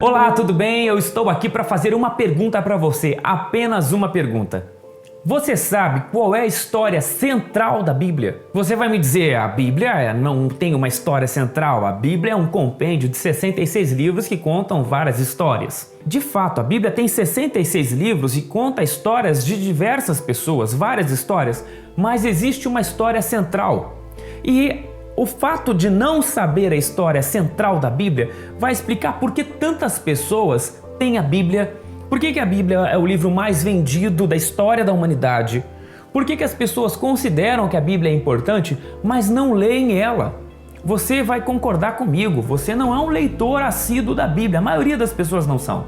Olá, tudo bem? Eu estou aqui para fazer uma pergunta para você, apenas uma pergunta. Você sabe qual é a história central da Bíblia? Você vai me dizer, a Bíblia não tem uma história central, a Bíblia é um compêndio de 66 livros que contam várias histórias. De fato, a Bíblia tem 66 livros e conta histórias de diversas pessoas, várias histórias, mas existe uma história central. E o fato de não saber a história central da Bíblia vai explicar por que tantas pessoas têm a Bíblia. Por que a Bíblia é o livro mais vendido da história da humanidade? Por que as pessoas consideram que a Bíblia é importante, mas não leem ela? Você vai concordar comigo, você não é um leitor assíduo da Bíblia, a maioria das pessoas não são.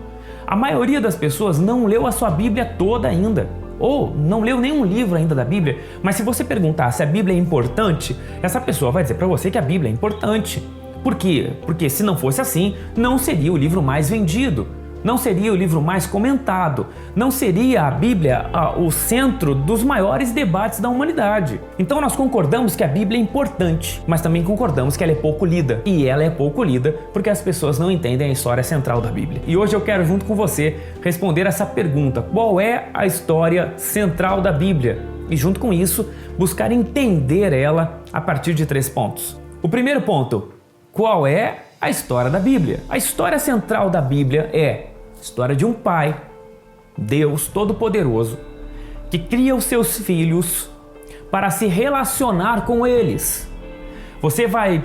A maioria das pessoas não leu a sua Bíblia toda ainda, ou não leu nenhum livro ainda da Bíblia, mas se você perguntar se a Bíblia é importante, essa pessoa vai dizer para você que a Bíblia é importante. Por quê? Porque se não fosse assim, não seria o livro mais vendido. Não seria o livro mais comentado, não seria a Bíblia o centro dos maiores debates da humanidade. Então nós concordamos que a Bíblia é importante, mas também concordamos que ela é pouco lida. E ela é pouco lida porque as pessoas não entendem a história central da Bíblia. E hoje eu quero, junto com você, responder essa pergunta: qual é a história central da Bíblia? E junto com isso, buscar entender ela a partir de 3 pontos. O primeiro ponto: qual é a história da Bíblia? A história central da Bíblia é a história de um pai, Deus Todo-Poderoso, que cria os seus filhos para se relacionar com eles. Você vai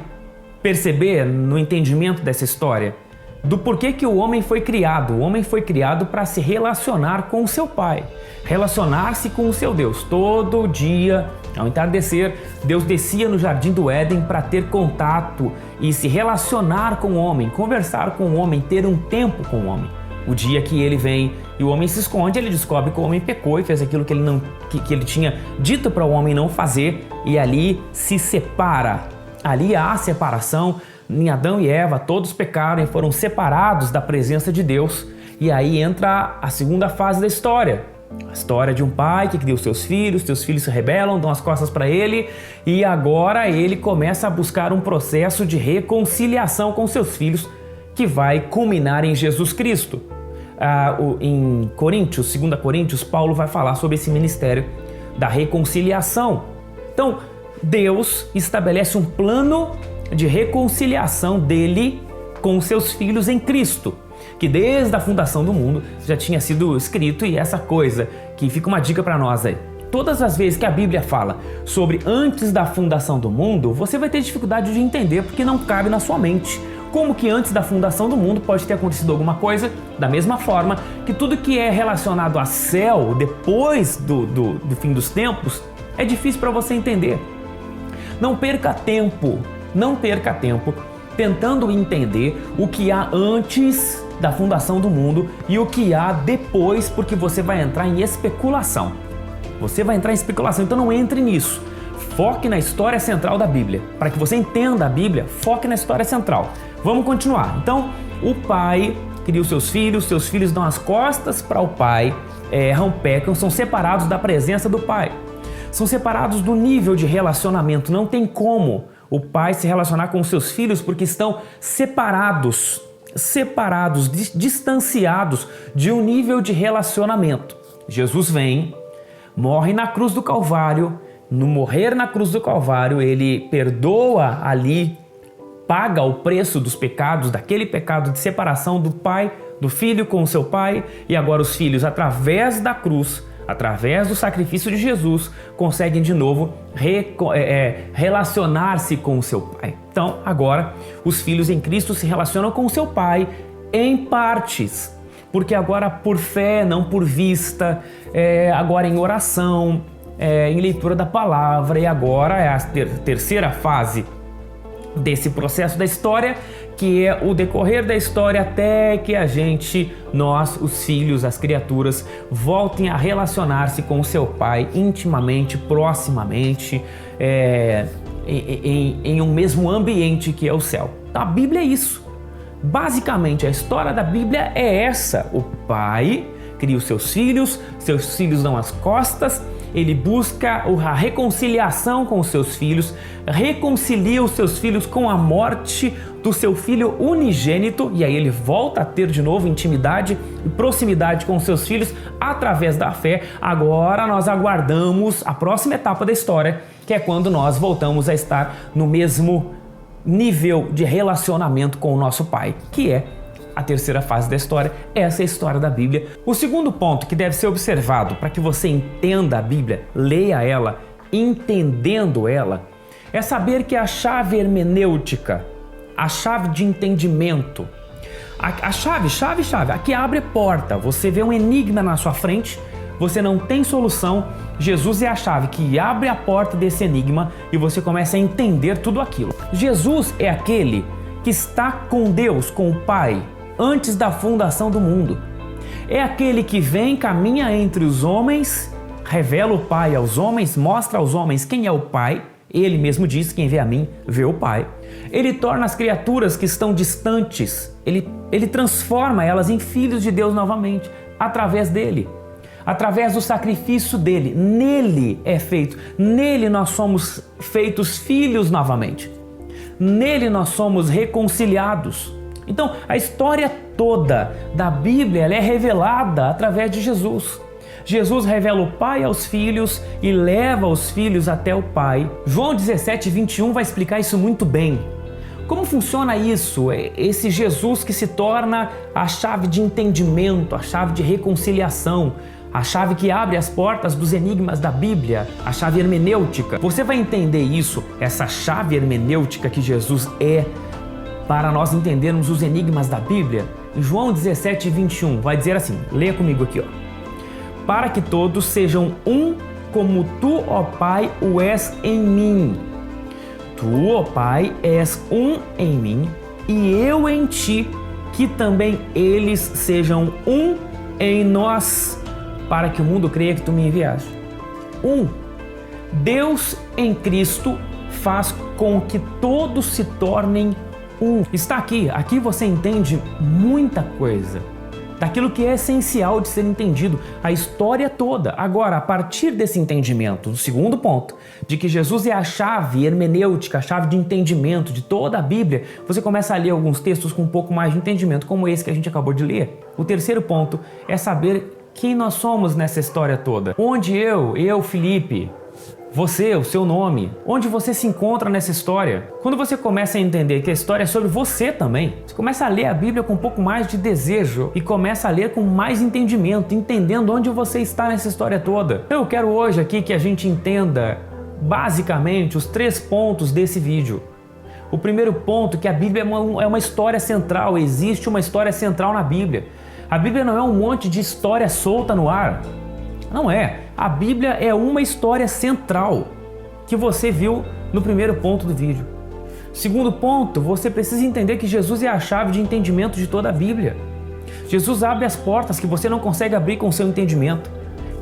perceber no entendimento dessa história do porquê que o homem foi criado. O homem foi criado para se relacionar com o seu pai, relacionar-se com o seu Deus. Todo dia, ao entardecer, Deus descia no jardim do Éden para ter contato e se relacionar com o homem, conversar com o homem, ter um tempo com o homem. O dia que ele vem e o homem se esconde, ele descobre que o homem pecou e fez aquilo que ele tinha dito para o homem não fazer, e ali se separa. Ali há separação. Em Adão e Eva, todos pecaram e foram separados da presença de Deus. E aí entra a segunda fase da história. A história de um pai que cria os seus filhos se rebelam, dão as costas para ele, e agora ele começa a buscar um processo de reconciliação com seus filhos, que vai culminar em Jesus Cristo. Em Coríntios, 2 Coríntios, Paulo vai falar sobre esse ministério da reconciliação. Então, Deus estabelece um plano de reconciliação dele com seus filhos em Cristo, que desde a fundação do mundo já tinha sido escrito. E essa coisa que fica uma dica para nós aí: todas as vezes que a Bíblia fala sobre antes da fundação do mundo, você vai ter dificuldade de entender porque não cabe na sua mente. Como que antes da fundação do mundo pode ter acontecido alguma coisa? Da mesma forma que tudo que é relacionado a céu depois do fim dos tempos é difícil para você entender. Não perca tempo tentando entender o que há antes da fundação do mundo e o que há depois, porque você vai entrar em especulação. Então não entre nisso. Foque na história central da Bíblia. Para que você entenda a Bíblia, foque na história central. Vamos continuar. Então, o pai cria os seus filhos dão as costas para o pai, erram, pecam, são separados da presença do pai. São separados do nível de relacionamento. Não tem como o pai se relacionar com os seus filhos porque estão separados, distanciados de um nível de relacionamento. Jesus vem, morre na cruz do Calvário. No morrer na cruz do Calvário, ele perdoa ali, paga o preço dos pecados, daquele pecado de separação do pai, do filho com o seu pai, e agora os filhos, através da cruz, através do sacrifício de Jesus, conseguem de novo relacionar-se com o seu pai. Então, agora, os filhos em Cristo se relacionam com o seu pai em partes, porque agora por fé, não por vista, agora em oração, em leitura da palavra, e agora é a terceira fase desse processo da história, que é o decorrer da história até que nós, os filhos, as criaturas, voltem a relacionar-se com o seu pai intimamente, proximamente, em um mesmo ambiente que é o céu. Então, a Bíblia é isso. Basicamente, a história da Bíblia é essa: o pai cria os seus filhos dão as costas ele busca a reconciliação com os seus filhos, reconcilia os seus filhos com a morte do seu filho unigênito, e aí ele volta a ter de novo intimidade e proximidade com os seus filhos através da fé. Agora nós aguardamos a próxima etapa da história, que é quando nós voltamos a estar no mesmo nível de relacionamento com o nosso Pai, que é a terceira fase da história. Essa é a história da Bíblia. O segundo ponto que deve ser observado para que você entenda a Bíblia, leia ela, entendendo ela, é saber que a chave hermenêutica, a chave de entendimento, a chave, a que abre porta. Você vê um enigma na sua frente, você não tem solução, Jesus é a chave que abre a porta desse enigma e você começa a entender tudo aquilo. Jesus é aquele que está com Deus, com o Pai, antes da fundação do mundo. É aquele que vem, caminha entre os homens, revela o Pai aos homens, mostra aos homens quem é o Pai. Ele mesmo diz: quem vê a mim, vê o Pai. Ele torna as criaturas que estão distantes, ele transforma elas em filhos de Deus novamente, através dele, através do sacrifício dele. Nele é feito, nele nós somos feitos filhos novamente. Nele nós somos reconciliados. Então, a história toda da Bíblia ela é revelada através de Jesus. Jesus revela o Pai aos filhos e leva os filhos até o Pai. João 17:21 vai explicar isso muito bem. Como funciona isso? Esse Jesus que se torna a chave de entendimento, a chave de reconciliação, a chave que abre as portas dos enigmas da Bíblia, a chave hermenêutica. Você vai entender isso, essa chave hermenêutica que Jesus é, para nós entendermos os enigmas da Bíblia. Em João 17:21 vai dizer assim, leia comigo aqui, ó. Para que todos sejam um, como tu, ó Pai, o és em mim. Tu, ó Pai, és um em mim e eu em ti, que também eles sejam um em nós, para que o mundo creia que tu me enviaste. Deus em Cristo faz com que todos se tornem um. Está aqui você entende muita coisa, daquilo que é essencial de ser entendido, a história toda. Agora, a partir desse entendimento, o segundo ponto, de que Jesus é a chave hermenêutica, a chave de entendimento de toda a Bíblia, você começa a ler alguns textos com um pouco mais de entendimento, como esse que a gente acabou de ler. O terceiro ponto é saber quem nós somos nessa história toda. Onde eu, Felipe, você, o seu nome, onde você se encontra nessa história. Quando você começa a entender que a história é sobre você também, você começa a ler a Bíblia com um pouco mais de desejo e começa a ler com mais entendimento, entendendo onde você está nessa história toda. Eu quero hoje aqui que a gente entenda basicamente os 3 pontos desse vídeo. O primeiro ponto, que a Bíblia é uma história central, existe uma história central na Bíblia. A Bíblia não é um monte de história solta no ar. Não é. A Bíblia é uma história central que você viu no primeiro ponto do vídeo. Segundo ponto, você precisa entender que Jesus é a chave de entendimento de toda a Bíblia. Jesus abre as portas que você não consegue abrir com o seu entendimento.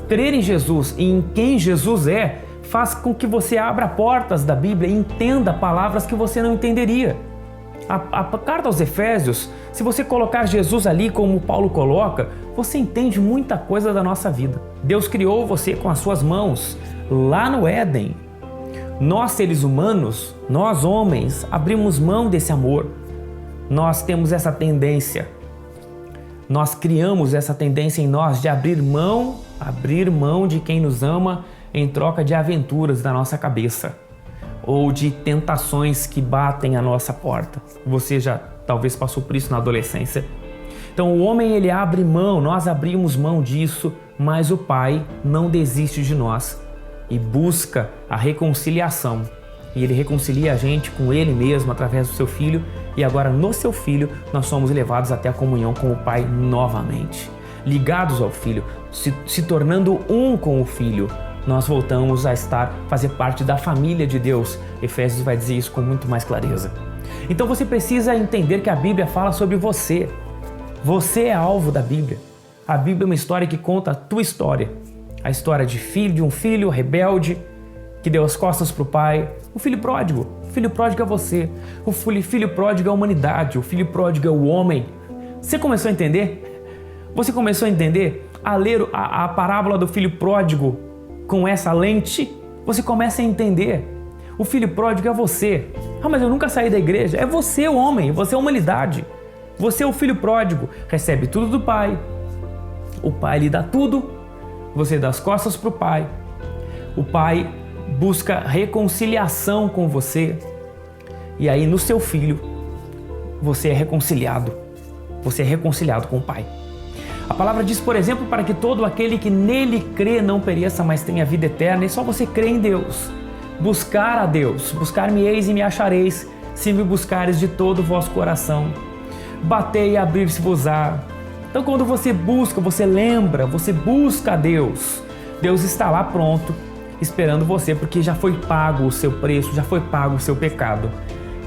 Crer em Jesus e em quem Jesus é faz com que você abra portas da Bíblia e entenda palavras que você não entenderia. A carta aos Efésios, se você colocar Jesus ali como Paulo coloca, você entende muita coisa da nossa vida. Deus criou você com as suas mãos, lá no Éden. Nós, seres humanos, nós homens, abrimos mão desse amor. Nós temos essa tendência. Nós criamos essa tendência em nós de abrir mão de quem nos ama em troca de aventuras da nossa cabeça, ou de tentações que batem à nossa porta. Você já talvez passou por isso na adolescência. Então o homem ele abre mão, nós abrimos mão disso, mas o Pai não desiste de nós e busca a reconciliação. E ele reconcilia a gente com ele mesmo através do seu Filho, e agora no seu Filho nós somos levados até a comunhão com o Pai novamente. Ligados ao Filho, se tornando um com o Filho, nós voltamos a fazer parte da família de Deus. Efésios vai dizer isso com muito mais clareza. Então você precisa entender que a Bíblia fala sobre você. Você é alvo da Bíblia. A Bíblia é uma história que conta a tua história. A história de um filho rebelde que deu as costas para o pai. O filho pródigo. O filho pródigo é você. O filho pródigo é a humanidade. O filho pródigo é o homem. Você começou a entender? Você começou a entender? A ler a parábola do filho pródigo com essa lente, você começa a entender. O filho pródigo é você. Ah, mas eu nunca saí da igreja. É você o homem, você é a humanidade. Você é o filho pródigo, recebe tudo do pai. O pai lhe dá tudo, você dá as costas para o pai. O pai busca reconciliação com você. E aí no seu filho, você é reconciliado. Você é reconciliado com o pai. A palavra diz, por exemplo, para que todo aquele que nele crê não pereça, mas tenha vida eterna. E só você crê em Deus. Buscar a Deus. Buscar-me-eis e me achareis, se me buscares de todo o vosso coração. Batei e abrir-se-vos-á. Então quando você busca, você lembra, você busca a Deus. Deus está lá pronto, esperando você, porque já foi pago o seu preço, já foi pago o seu pecado.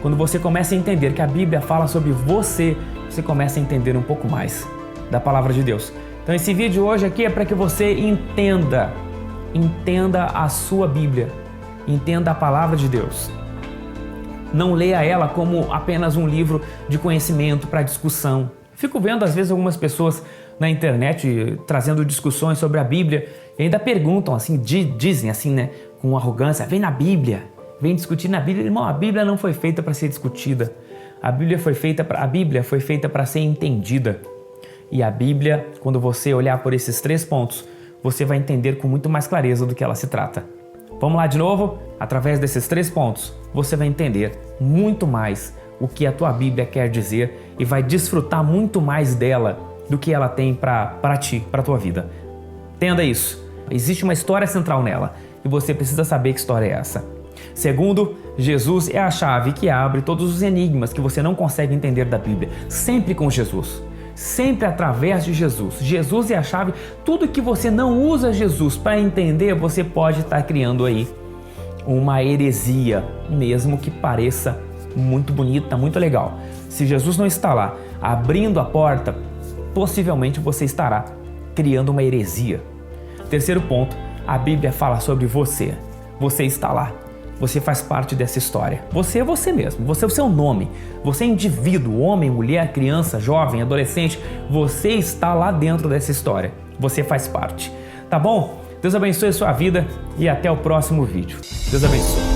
Quando você começa a entender que a Bíblia fala sobre você, você começa a entender um pouco mais da palavra de Deus. Então esse vídeo hoje aqui é para que você entenda a sua Bíblia, entenda a palavra de Deus. Não leia ela como apenas um livro de conhecimento para discussão. Fico vendo às vezes algumas pessoas na internet trazendo discussões sobre a Bíblia e ainda perguntam assim, dizem assim, né, com arrogância, vem na Bíblia, vem discutir na Bíblia. Irmão, a Bíblia não foi feita para ser discutida. A Bíblia foi feita para ser entendida. E a Bíblia, quando você olhar por esses 3 pontos, você vai entender com muito mais clareza do que ela se trata. Vamos lá de novo? Através desses 3 pontos, você vai entender muito mais o que a tua Bíblia quer dizer e vai desfrutar muito mais dela do que ela tem para ti, para a tua vida. Entenda isso. Existe uma história central nela e você precisa saber que história é essa. Segundo, Jesus é a chave que abre todos os enigmas que você não consegue entender da Bíblia. Sempre com Jesus. Sempre através de Jesus. Jesus é a chave. Tudo que você não usa Jesus para entender, você pode estar criando aí uma heresia, mesmo que pareça muito bonita, muito legal. Se Jesus não está lá abrindo a porta, possivelmente você estará criando uma heresia. Terceiro ponto, a Bíblia fala sobre você. Você está lá. Você faz parte dessa história. Você é você mesmo, você é o seu nome. Você é indivíduo, homem, mulher, criança, jovem, adolescente. Você está lá dentro dessa história. Você faz parte. Tá bom? Deus abençoe a sua vida e até o próximo vídeo. Deus abençoe.